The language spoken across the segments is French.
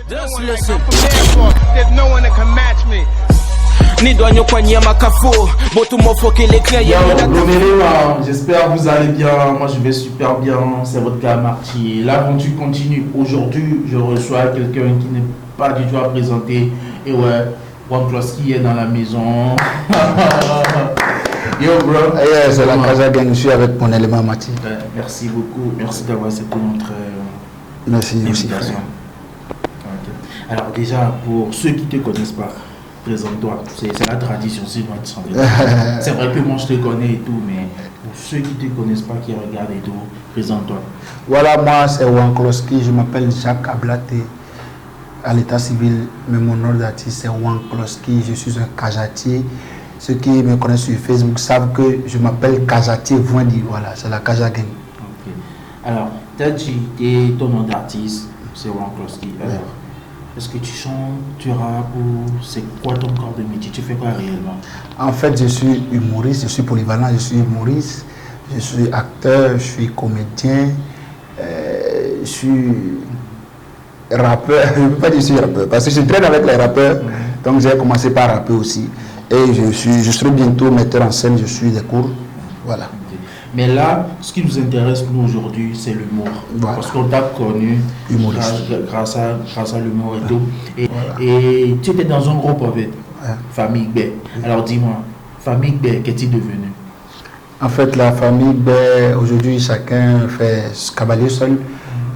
Just listen. There's no one that can match me. J'espère que vous allez bien. Moi je vais super bien. C'est votre gars Marty. L'aventure continue. Aujourd'hui, je reçois quelqu'un qui n'est pas du tout à présenter. Et ouais, Wankloski est dans la maison. Yo bro. Yeah, c'est la Casa Gang. Je suis avec mon élément Marty. Merci beaucoup. Merci d'avoir accepté notre invitation. Okay. Alors déjà, pour ceux qui ne te connaissent pas, présente-toi. C'est la tradition, c'est notre santé. C'est vrai que moi je te connais et tout, mais pour ceux qui ne te connaissent pas, qui regardent et tout, présente-toi. Voilà, moi c'est Wankloski, je m'appelle Jacques Ablaté à l'état civil, mais mon nom d'artiste c'est Wankloski, je suis un Kajatier. Ceux qui me connaissent sur Facebook savent que je m'appelle Kajatier Voindi, voilà, c'est la Casa Gang. Okay. Alors, tu as dit ton nom d'artiste, c'est Wankloski. Alors, est-ce que tu chantes, tu rappes ou c'est quoi ton corps de métier? Tu fais quoi réellement? En fait, je suis humoriste, je suis polyvalent, je suis humoriste, je suis acteur, je suis comédien, je suis rappeur. Je ne peux pas dire que je suis rappeur parce que je traîne avec les rappeurs, donc j'ai commencé par rapper aussi. Et je serai bientôt metteur en scène, je suis des cours, voilà. Mais là, ce qui nous intéresse, nous, aujourd'hui, c'est l'humour. Voilà. Parce qu'on t'a connu grâce à l'humour et tout. Et, voilà. Et tu étais dans un groupe avec Famille B. Alors dis-moi, Famille B, qu'est-il devenu? En fait, la Famille B, aujourd'hui, chacun fait ce cavalier seul.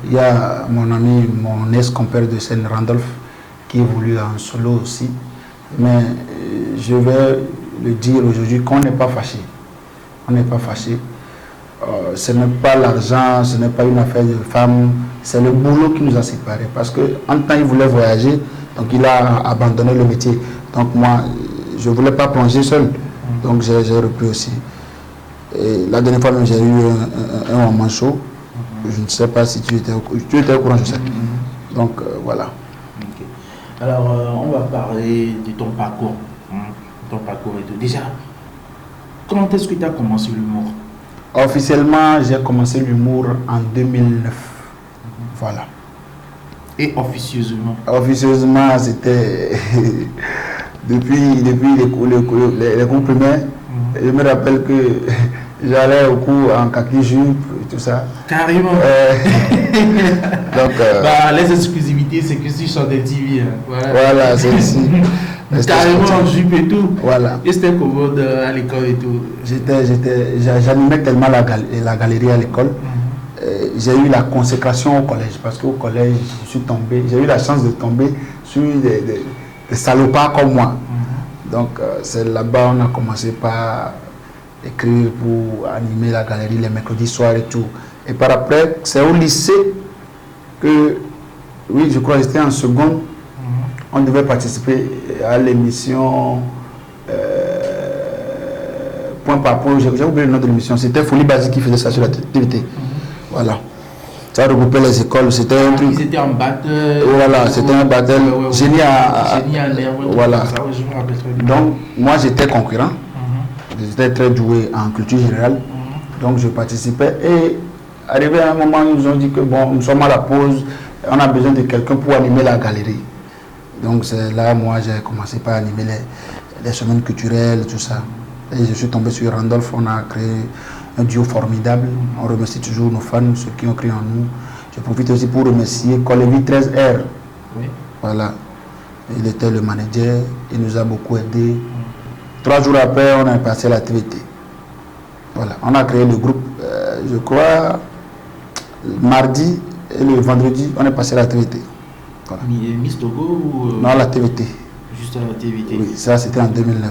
Il y a mon ami, mon ex-compère de scène, Randolph, qui évolue en solo aussi. Mais je vais le dire aujourd'hui qu'on n'est pas fâché. On n'est pas fâché. Ce n'est pas l'argent, ce n'est pas une affaire de femme, c'est le boulot qui nous a séparés. Parce qu'en temps, il voulait voyager, donc il a abandonné le métier. Donc moi, je ne voulais pas plonger seul, donc j'ai repris aussi. Et la dernière fois, j'ai eu un moment chaud. Je ne sais pas si tu étais au courant, je sais. Donc voilà. Okay. Alors, on va parler de ton parcours. Ton parcours et tout. Déjà, quand est-ce que tu as commencé l'humour? Officiellement, j'ai commencé l'humour en 2009. Voilà. Et officieusement? Officieusement, c'était depuis les cours primaires. Je me rappelle que j'allais au cours en kaki jupe et tout ça. Carrément. Donc, les exclusivités, c'est que si je chantais TV. Hein. Voilà, c'est ici. Carrément en jupe et tout. Voilà. Et c'était commode à l'école et tout. J'animais tellement la galerie à l'école. J'ai eu la consécration au collège parce qu'au collège, je suis tombé. J'ai eu la chance de tomber sur des salopards comme moi. Donc, c'est là-bas on a commencé par écrire pour animer la galerie les mercredis soirs et tout. Et par après, c'est au lycée que, oui, je crois que j'étais en seconde. On devait participer à l'émission Point par point. J'ai oublié le nom de l'émission. C'était Folie Basique qui faisait ça sur la TVT. Voilà. Ça regroupait les écoles. C'était un truc. Ils étaient en battle. Voilà, c'était un battle. Génie à l'air. Voilà. Ça, je me rappelle très bien. Donc, moi, j'étais concurrent. J'étais très doué en culture générale. Donc, je participais. Et arrivé à un moment, ils nous ont dit que bon, nous sommes à la pause. On a besoin de quelqu'un pour animer la galerie. Donc c'est là, moi, j'ai commencé par animer les semaines culturelles, tout ça. Et je suis tombé sur Randolph, on a créé un duo formidable. On remercie toujours nos fans, ceux qui ont cru en nous. Je profite aussi pour remercier Colevi 13R. Oui. Voilà. Il était le manager, il nous a beaucoup aidé. 3 jours après, on est passé à la TVT. Voilà. On a créé le groupe, je crois, mardi et le vendredi, on est passé à la TVT. Voilà. Miss Togo ou non, la TVT. Juste à la TVT. Oui, ça c'était en 2009.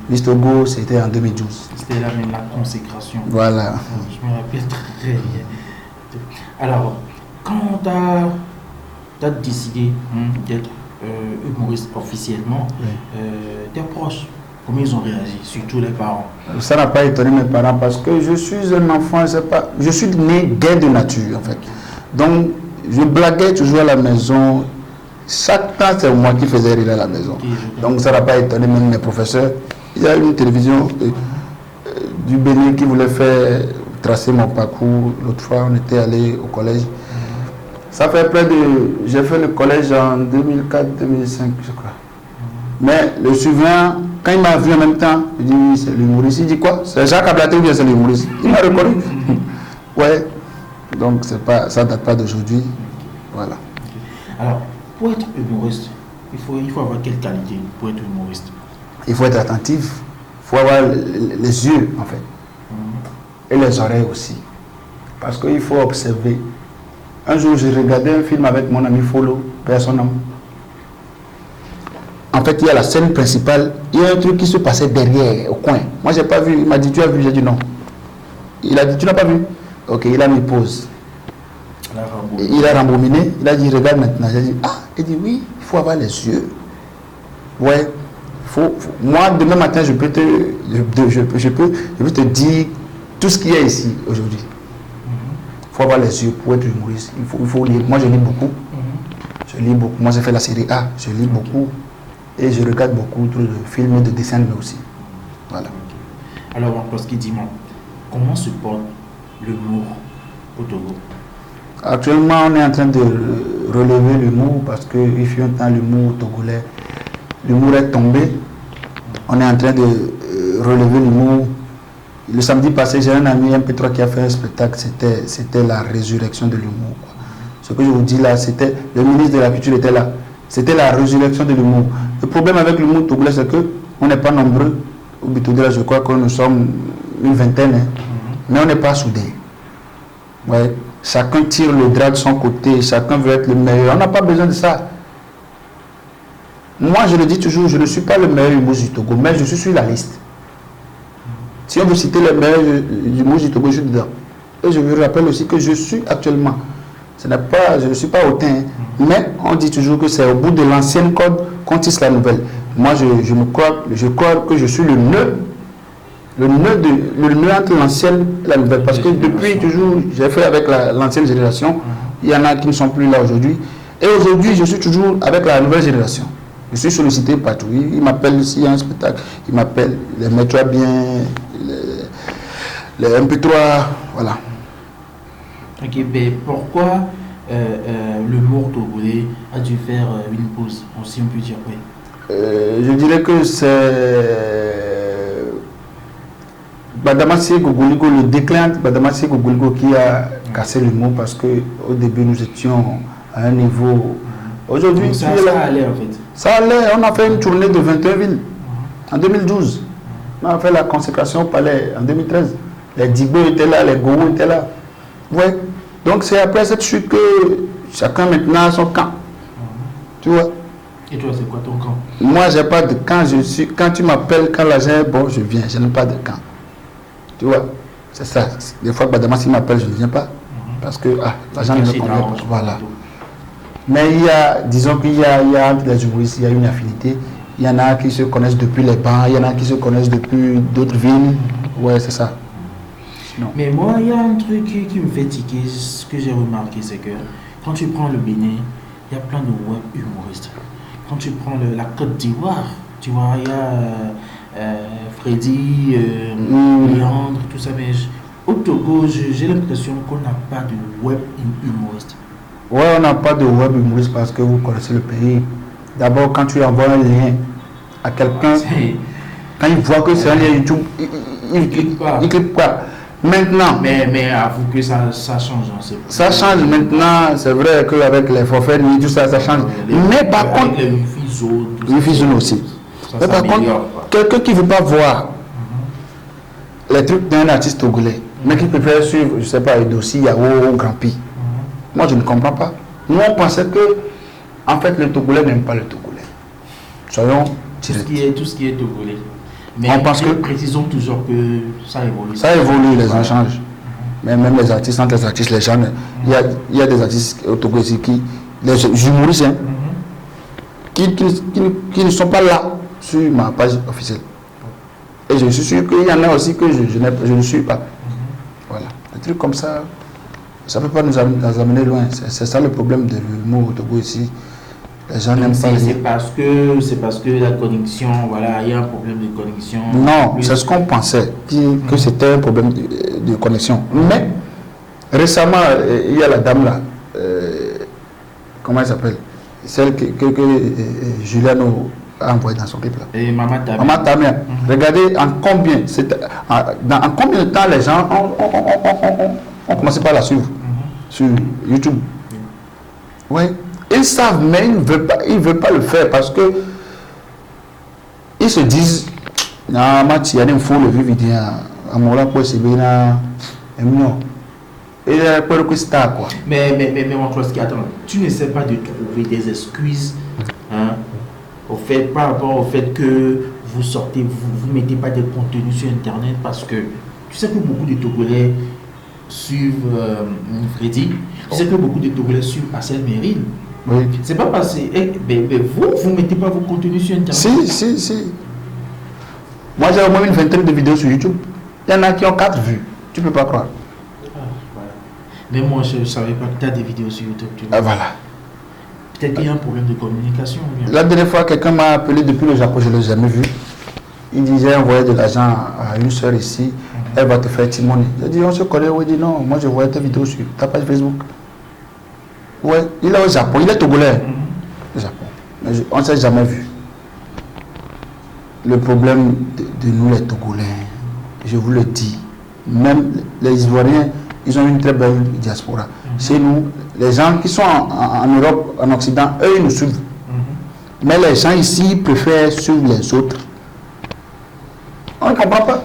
Miss Togo, c'était en 2012. C'était là même la consécration. Voilà. Je me rappelle très bien. Alors, quand tu as décidé d'être humoriste officiellement, tes proches, comment ils ont réagi, surtout les parents? Ça n'a pas étonné mes parents parce que je suis un enfant, je suis né gay de nature en fait. Donc, je blaguais toujours à la maison. Chaque temps, c'est moi qui faisais rire à la maison. Donc, ça n'a pas étonné même mes professeurs. Il y a une télévision du Bénin qui voulait faire tracer mon parcours. L'autre fois, on était allé au collège. Ça fait près de... J'ai fait le collège en 2004-2005, je crois. Mais le suivant, quand il m'a vu en même temps, il dit oui, c'est l'humoriste. Il dit quoi? C'est Jacques Ablaté ou bien c'est l'humoriste? Il m'a reconnu. Ouais. Donc ça date pas d'aujourd'hui. Voilà. Alors, pour être humoriste, il faut avoir quelle qualité pour être humoriste? Il faut être attentif. Il faut avoir les yeux, en fait. Et les oreilles aussi. Parce qu'il faut observer. Un jour, j'ai regardé un film avec mon ami Folo, personne. En fait, il y a la scène principale, il y a un truc qui se passait derrière, au coin. Moi, j'ai pas vu. Il m'a dit, tu as vu? J'ai dit non. Il a dit, tu n'as pas vu? Ok, il a mis pause. Il a rembobiné. Il a dit, regarde maintenant. J'ai dit, ah, il dit, oui, il faut avoir les yeux. Ouais. Moi, demain matin, je peux te dire tout ce qu'il y a ici aujourd'hui. Il faut avoir les yeux pour être humoriste. Il faut lire. Moi, je lis beaucoup. Je lis beaucoup. Moi, j'ai fait la série A. Je lis beaucoup. Et je regarde beaucoup de films et de dessins animés aussi. Voilà. Alors, parce qu'il dit, comment se porte l'humour au Togo? Actuellement, on est en train de relever l'humour parce qu'il fut un temps l'humour togolais. L'humour est tombé. On est en train de relever l'humour. Le samedi passé, j'ai un ami MP3 qui a fait un spectacle. C'était la résurrection de l'humour. Ce que je vous dis là, c'était le ministre de la Culture était là. C'était la résurrection de l'humour. Le problème avec l'humour togolais, c'est qu'on n'est pas nombreux. Au Bitoudela, je crois que nous sommes une vingtaine, hein. Mais on n'est pas soudés. Ouais. Chacun tire le drap de son côté, chacun veut être le meilleur. On n'a pas besoin de ça. Moi, je le dis toujours, je ne suis pas le meilleur humoriste du Togo, mais je suis sur la liste. Si on veut citer le meilleur humoristes du Togo, je suis dedans. Et je vous rappelle aussi que je suis actuellement. Je ne suis pas hautain, hein, mais on dit toujours que c'est au bout de l'ancienne corde qu'on tisse la nouvelle. Moi, je crois que je suis le nœud entre l'ancienne et la nouvelle. Parce que depuis toujours, j'ai fait avec l'ancienne génération. Il y en a qui ne sont plus là aujourd'hui. Et aujourd'hui, je suis toujours avec la nouvelle génération. Je suis sollicité partout. Ils m'appellent ici à un spectacle. Ils m'appellent, les mettra bien, les MP3, voilà. Ok, mais pourquoi l'humour togolais a dû faire une pause, si on peut dire, oui? Je dirais que c'est Badamassi Gogoligo, le déclin de Badamassi Gogoligo qui a cassé l'humour parce qu'au début nous étions à un niveau. Aujourd'hui, ça allait en fait. Ça allait, on a fait une tournée de 21 villes en 2012. On a fait la consécration au palais en 2013. Les Dibo étaient là, les Gourou étaient là. Ouais. Donc c'est après cette chute que chacun maintenant a son camp. Tu vois? Et toi, c'est quoi ton camp? Moi, j'ai pas de camp. Quand tu m'appelles, quand l'argent est bon, je viens. Je n'ai pas de camp. Tu vois? C'est ça. Des fois, Badamassi m'appelle, je ne viens pas. Parce que l'argent ne me convient pas. Voilà. Mais il y a, disons qu'il y a entre les humoristes, il y a une affinité. Il y en a qui se connaissent depuis les bancs, il y en a qui se connaissent depuis d'autres villes. Ouais, c'est ça. Non. Mais moi, il y a un truc qui me fait tiquer. Ce que j'ai remarqué, c'est que quand tu prends le Bénin, il y a plein de web humoristes. Quand tu prends la Côte d'Ivoire, tu vois, il y a Freddy, Léandre, tout ça. Mais au Togo, j'ai l'impression qu'on n'a pas de web humoriste. Ouais, on n'a pas de web humoriste parce que vous connaissez le pays. D'abord, quand tu envoies un lien à quelqu'un, quand il voit que c'est un lien YouTube, il clique pas. Maintenant. Mais avoue que ça change. Hein, ça change maintenant, c'est vrai qu'avec les forfaits, tout ça, ça change. Mais par contre. Les fuseaux aussi. Mais par contre, quelqu'un qui ne veut pas voir les trucs d'un artiste togolais, mais qui préfère suivre, je ne sais pas, Edossi, Yao ou Grand Pi. Moi, je ne comprends pas. Nous, on pensait que, en fait, le Togolais n'aime pas le Togolais. Soyons directs. Tout ce qui est Togolais. Mais on pense que précisons toujours que ça évolue. Ça évolue, les gens changent. Mais même les artistes, entre les artistes, les gens, il y a des artistes au Togo ici les humoristes, hein, qui ne sont pas là sur ma page officielle. Et je suis sûr qu'il y en a aussi que je ne suis pas. Voilà. Des trucs comme ça. Ça ne peut pas nous amener loin. C'est ça le problème de l'humour au Togo ici. Les gens n'aiment pas. C'est parce que la connexion, voilà, il y a un problème de connexion. Non, c'est ce qu'on pensait, que c'était un problème de connexion. Mais récemment, il y a la dame là, comment elle s'appelle? Celle que Juliano a envoyée dans son clip là. Et Maman Tamia. Maman Tamia. Regardez en combien de temps les gens ont commencé par la suivre sur YouTube. Ouais. Ils savent, mais ils ne veulent pas le faire parce que ils se disent non, il y a une foule de vidéo à mon là c'est bien non. Et pour que c'est quoi. Mais mon Kloski, attends, tu n'essaies pas de trouver des excuses par rapport au fait que vous sortez, vous mettez pas des contenus sur internet parce que tu sais que beaucoup de Togolais suivent Freddy, tu sais que beaucoup de Togolais suivent Assel Meryl. Oui. C'est pas passé. Mais vous mettez pas vos contenus sur internet. Si. Moi j'ai au moins une vingtaine de vidéos sur YouTube. Il y en a qui ont 4 vues. Tu peux pas croire. Voilà. Mais moi je savais pas que tu as des vidéos sur YouTube. Voilà. Peut-être qu'il y a un problème de communication. La dernière fois, quelqu'un m'a appelé depuis le Japon, je ne l'ai jamais vu. Il disait envoyer de l'argent à une soeur ici, elle va te faire timoner. J'ai dit on se connaît, il dit non, moi je voyais tes vidéos sur ta page Facebook. Ouais, il est au Japon, il est togolais. Au Japon. Mais on ne s'est jamais vu. Le problème de nous les Togolais, je vous le dis, même les Ivoiriens, ils ont une très belle diaspora. Chez nous, les gens qui sont en Europe, en Occident, eux, ils nous suivent. Mais les gens ici préfèrent suivre les autres. On ne comprend pas.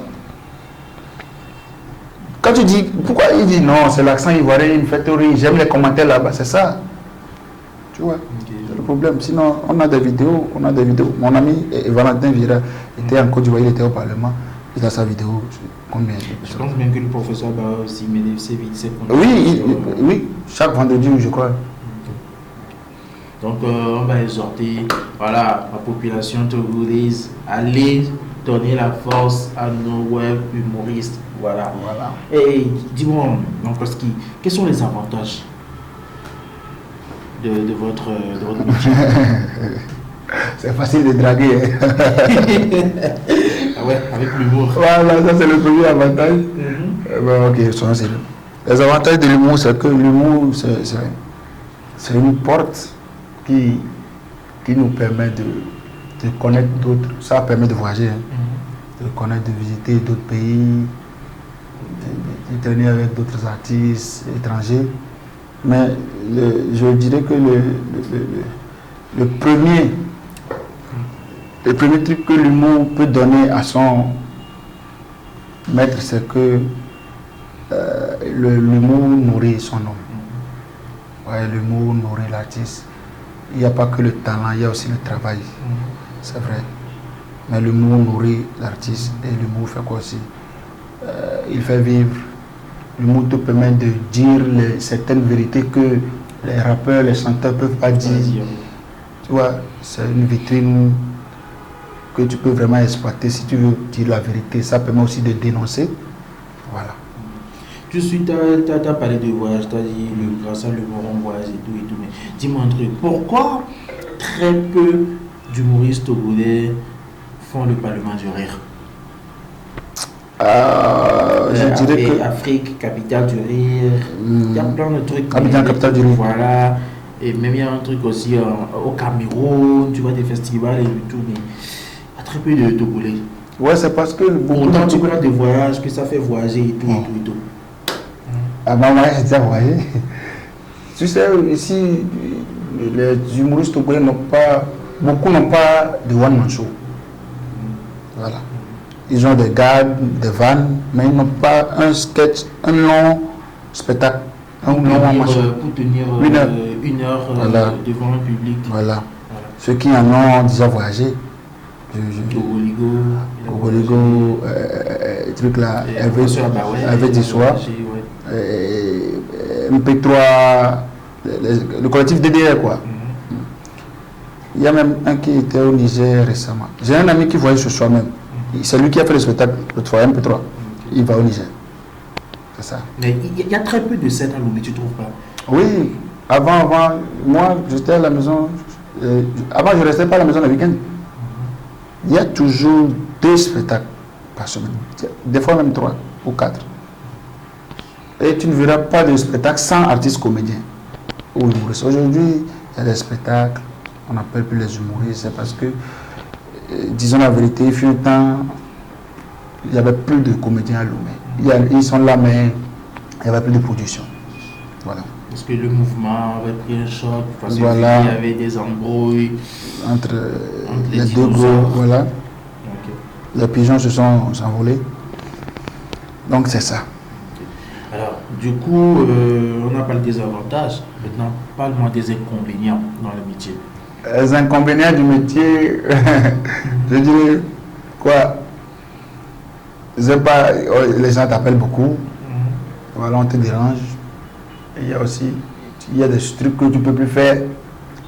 Quand tu dis, pourquoi il dit non, c'est l'accent ivoirien, il me fait théorie, j'aime les commentaires là-bas, c'est ça. Tu vois, c'est le problème. Sinon, on a des vidéos. Mon ami Valentin Vira était en Côte d'Ivoire, il était au Parlement, il a sa vidéo. Combien? Je pense même que le professeur va aussi mener ses Oui, chaque vendredi, je crois. Donc, on va exhorter la population togolaise à aller donner la force à nos web humoristes. Voilà. Et dis-moi, quels sont les avantages de votre métier? C'est facile de draguer. Ah ouais, avec l'humour. Voilà, ça c'est le premier avantage. Ok, ça c'est les avantages de l'humour, c'est que l'humour, c'est une porte qui nous permet de connaître d'autres. Ça permet de voyager, de connaître, de visiter d'autres pays, de traîner avec d'autres artistes étrangers. Mais je dirais que le premier truc que l'humour peut donner à son maître, c'est que l'humour nourrit son homme. Ouais, l'humour nourrit l'artiste. Il n'y a pas que le talent, il y a aussi le travail. C'est vrai. Mais l'humour nourrit l'artiste et l'humour fait quoi aussi? Il fait vivre. L'humour te permet de dire certaines vérités que les rappeurs, les chanteurs ne peuvent pas dire. Tu vois, c'est une vitrine que tu peux vraiment exploiter si tu veux dire la vérité. Ça permet aussi de dénoncer. Voilà. Tout de suite, tu as parlé de voyage, tu as dit grâce à l'humour on voyage et tout. Mais dis-moi un truc, pourquoi très peu d'humoristes togolais font le Parlement du rire? Je dirais que Afrique, capitale du rire, il y a plein de trucs. Abidjan, capitale du rire. Voilà. Et même il y a un truc aussi au Cameroun, tu vois, des festivals et tout, mais il y a très peu de Togolais. Ouais, c'est parce que beaucoup de Togolais de voyage, que ça fait voyager et tout, et tout. Ah ben ouais, c'est ça, voyez. Tu sais, ici, les humoristes togolais beaucoup n'ont pas de one-man show. Voilà. Ils ont des gags, des vannes, mais ils n'ont pas un sketch, un long spectacle. Pour tenir une heure voilà. Devant un public. Voilà. Ceux qui en ont déjà voyagé. Gogoligo, truc là, avec des soirs. MP3, le collectif DDR quoi. Il y a même un qui était au Niger récemment. J'ai un ami qui voyage ce soir même. C'est lui qui a fait le spectacle, l'autre fois, MP3. Il va au Niger. C'est ça. Mais il y a très peu de scènes à Lomé, tu ne trouves pas? Oui, avant, moi j'étais à la maison. Avant, je ne restais pas à la maison le week-end. Il y a toujours 2 spectacles par semaine. Des fois même 3 ou 4. Et tu ne verras pas de spectacle sans artiste comédien. Aujourd'hui, il y a des spectacles, on n'appelle plus les humoristes, c'est parce que, disons la vérité, il fut un temps, il n'y avait plus de comédiens à Lomé. Ils sont là, mais il n'y avait plus de production. Voilà. Parce que le mouvement avait pris un choc, parce Voilà. qu'il y avait des embrouilles Entre les les deux dinosaures. groupes, voilà. Ok. Les pigeons se sont envolés. Donc c'est ça. Alors, du coup, on a parlé des avantages. Maintenant, parle-moi des inconvénients dans le métier. Les inconvénients du métier, je dirais quoi? Je sais pas, les gens t'appellent beaucoup. Voilà, on te dérange. Et il y a aussi, il y a des trucs que tu peux plus faire.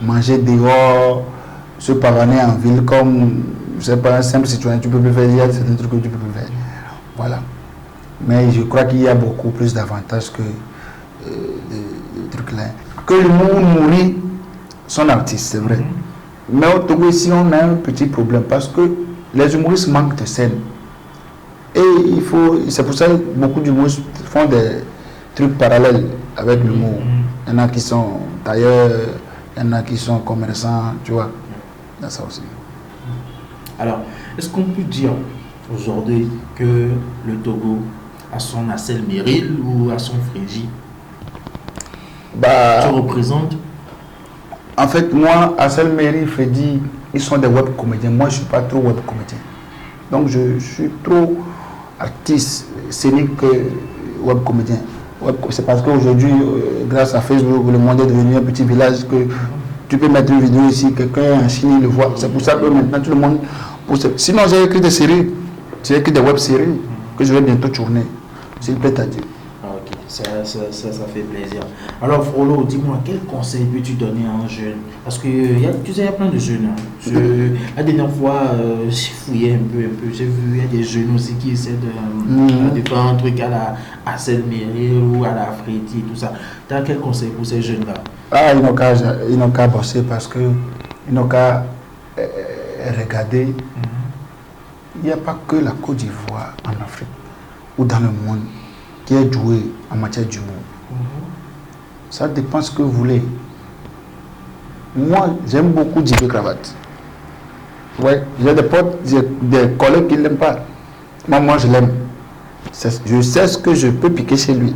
Manger dehors, se pavaner en ville comme, je sais pas, un simple citoyen, tu peux plus faire. Il y a certains trucs que tu peux plus faire. Voilà. Mais je crois qu'il y a beaucoup plus d'avantages que de trucs là. Que l'humour nourrit son artiste, c'est vrai. Mais au Togo, ici, on a un petit problème parce que les humoristes manquent de scène. Et c'est pour ça que beaucoup d'humoristes font des trucs parallèles avec l'humour. Il y en a qui sont tailleurs, il y en a qui sont commerçants, tu vois. Il y a ça aussi. Alors, est-ce qu'on peut dire aujourd'hui que le Togo a son Assel Meril ou a son Frégie? Tu représentes? En fait, moi, Assel Meril, Freddy, ils sont des web comédiens. Moi, je ne suis pas trop web comédien. Donc, je suis trop artiste scénique que web comédien. C'est parce qu'aujourd'hui, grâce à Facebook, le monde est devenu un petit village que tu peux mettre une vidéo ici, quelqu'un en Chine le voit. C'est pour ça que maintenant tout le monde... Sinon, j'ai écrit des séries, j'ai écrit des web-séries que je vais bientôt tourner, s'il plaît à Dieu. Ah, ok, ça fait plaisir. Alors, Frollo, dis-moi, quel conseil peux-tu donner à un jeune? Parce que tu sais, il y a plein de jeunes. Hein. La dernière fois, j'ai fouillé un peu. J'ai vu, il y a des jeunes aussi qui essaient de faire un truc à la Assel Meril ou à la Freddy, tout ça. Tu as quel conseil pour ces jeunes-là? Ah, ils n'ont qu'à bosser parce que ils n'ont qu'à regarder. Il n'y a pas que la Côte d'Ivoire en Afrique ou dans le monde qui est doué en matière d'humour. Ça dépend ce que vous voulez. Moi, j'aime beaucoup Djibé Cravate. Ouais, j'ai des potes, des collègues qui ne l'aiment pas. Moi, je l'aime. Je sais ce que je peux piquer chez lui,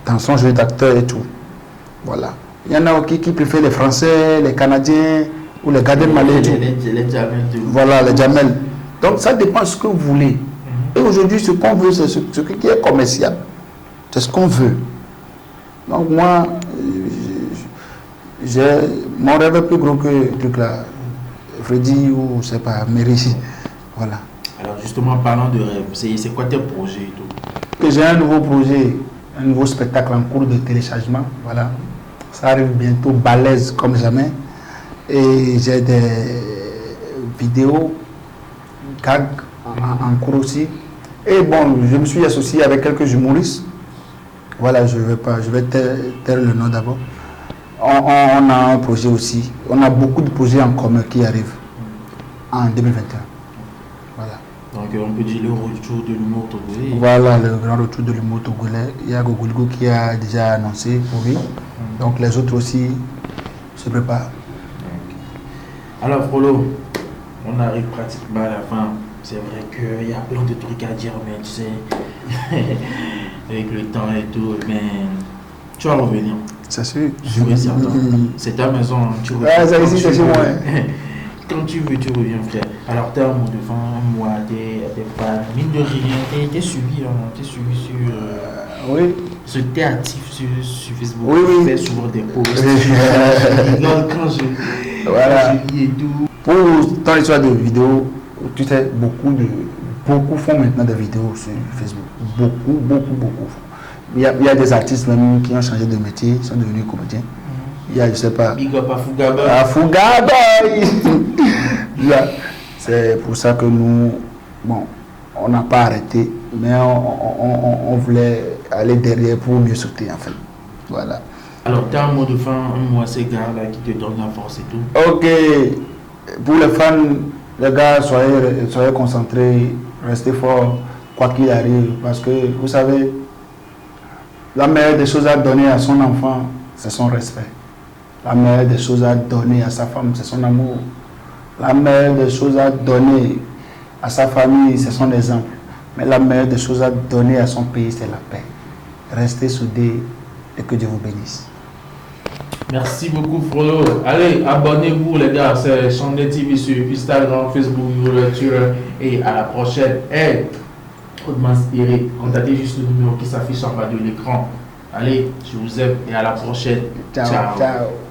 dans son jeu d'acteur et tout. Voilà. Il y en a qui préfèrent les Français, les Canadiens ou les Gad Elmaleh. Les Jamel. Voilà, les Jamel. Donc ça dépend de ce que vous voulez. Et aujourd'hui, ce qu'on veut, c'est ce qui est commercial. C'est ce qu'on veut. Donc moi, mon rêve est plus gros que le truc là. Freddy ou je sais pas, Meril. Voilà. Alors justement, parlant de rêve, c'est quoi tes projets et tout? Que j'ai un nouveau projet, un nouveau spectacle en cours de téléchargement. Voilà. Ça arrive bientôt, balèze comme jamais. Et j'ai des vidéos, gags en cours aussi. Et bon, je me suis associé avec quelques humoristes. Voilà, je vais taire le nom d'abord. On a un projet aussi. On a beaucoup de projets en commun qui arrivent en 2021. Voilà. Donc on peut dire le retour de l'humour togolais. Voilà, le grand retour de l'humour togolais. Il y a Gogolgo qui a déjà annoncé pour lui. Donc les autres aussi se préparent. Alors Frollo, on arrive pratiquement à la fin. C'est vrai qu'il y a plein de trucs à dire, mais tu sais, avec le temps et tout, mais tu vas revenir. C'est sûr. Oui, certain. C'est ta maison, tu reviens. Ah, ça ici, c'est chez moi. Quand tu veux, tu reviens, frère. Alors, tu as un mot de fin, moi, tes fans. Mine de rien, t'es suivi, sur. Oui. T'es actif sur Facebook. Oui, oui. Tu fais souvent des posts. Quand je lis et tout. Pour ton histoire de vidéos, tu sais, beaucoup font maintenant des vidéos sur Facebook. Beaucoup. Il y a des artistes même qui ont changé de métier, sont devenus comédiens. Il y a, je sais pas. Big up à Fugaba. À Fugaba. C'est pour ça que nous, bon, on n'a pas arrêté, mais on voulait aller derrière pour mieux sauter en fait. Voilà. Alors, tu as un mot de fin, un mot à ces gars-là qui te donne la force et tout. Ok. Pour les fans, les gars, soyez concentrés, restez forts, quoi qu'il arrive, parce que vous savez, la meilleure des choses à donner à son enfant, c'est son respect. La meilleure des choses à donner à sa femme, c'est son amour. La meilleure des choses à donner à sa famille, c'est son exemple. Mais la meilleure des choses à donner à son pays, c'est la paix. Restez soudés et que Dieu vous bénisse. Merci beaucoup, Frollo. Allez, abonnez-vous, les gars. C'est Chandler TV sur Instagram, Facebook, YouTube. Et à la prochaine. Et, hautement inspiré. Contactez juste le numéro qui s'affiche en bas de l'écran. Allez, je vous aime et à la prochaine. Ciao. Ciao.